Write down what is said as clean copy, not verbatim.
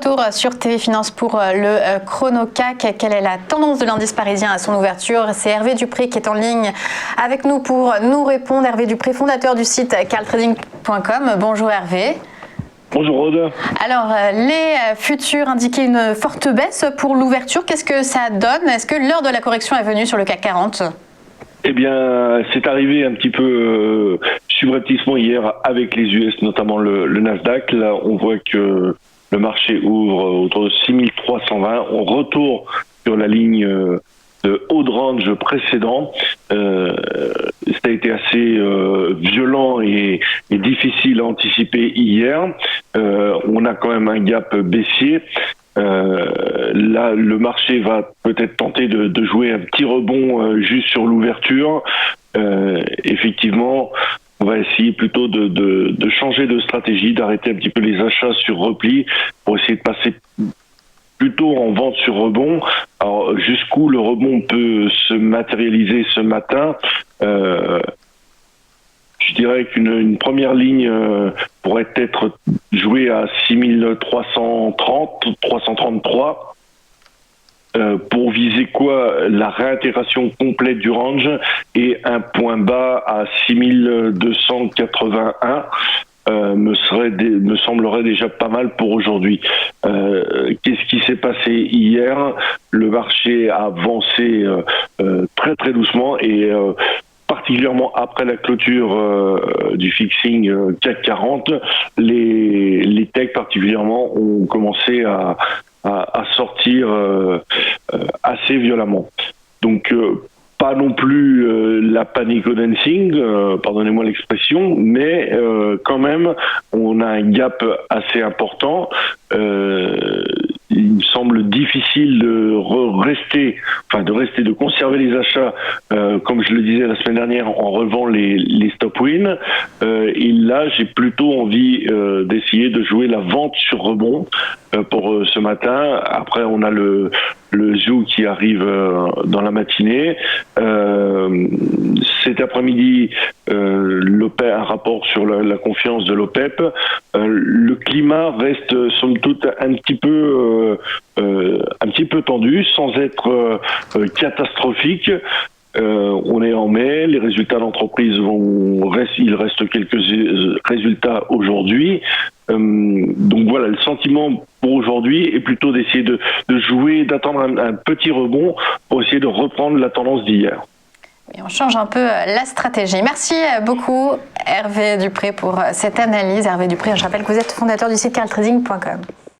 retour sur TV Finance pour le chrono CAC. Quelle est la tendance de l'indice parisien à son ouverture? C'est Hervé Dupré qui est en ligne avec nous pour nous répondre. Hervé Dupré, fondateur du site carltrading.com. Bonjour Hervé. Bonjour Aude. Alors, les futurs indiquaient une forte baisse pour l'ouverture. Qu'est-ce que ça donne? Est-ce que l'heure de la correction est venue sur le CAC 40? Eh bien, c'est arrivé un petit peu subrepticement hier avec les US, notamment le Nasdaq. Là, on voit que le marché ouvre autour de 6320. On retourne sur la ligne de haut de range précédent. Ça a été assez violent et difficile à anticiper hier. On a quand même un gap baissier. Là, le marché va peut-être tenter de jouer un petit rebond juste sur l'ouverture. Effectivement, on va essayer plutôt de changer de stratégie, d'arrêter un petit peu les achats sur repli pour essayer de passer plutôt en vente sur rebond. Alors, jusqu'où le rebond peut se matérialiser ce matin, je dirais qu'une première ligne pourrait être jouée à 6330, 333. Pour viser quoi? La réintégration complète du range et un point bas à 6281 me semblerait déjà pas mal pour aujourd'hui. Qu'est-ce qui s'est passé hier? Le marché a avancé très très doucement et particulièrement après la clôture du fixing CAC 40, les techs particulièrement ont commencé à sortir assez violemment. Donc pas non plus la panic dancing, pardonnez-moi l'expression, mais quand même on a un gap assez important. Il me semble difficile de conserver les achats, comme je le disais la semaine dernière, en relevant les stop win. Et là, j'ai plutôt envie d'essayer de jouer la vente sur rebond pour ce matin. Après, on a le zoo qui arrive dans la matinée. Cet après-midi, l'OPEP, un rapport sur la confiance de l'OPEP. Le climat reste somme toute un petit peu tendu, sans être catastrophique. On est en mai, les résultats d'entreprise il reste quelques résultats aujourd'hui. Donc voilà, le sentiment pour aujourd'hui est plutôt d'essayer de jouer, d'attendre un petit rebond pour essayer de reprendre la tendance d'hier. Et on change un peu la stratégie. Merci beaucoup Hervé Dupré pour cette analyse. Hervé Dupré, je rappelle que vous êtes fondateur du site carltrading.com.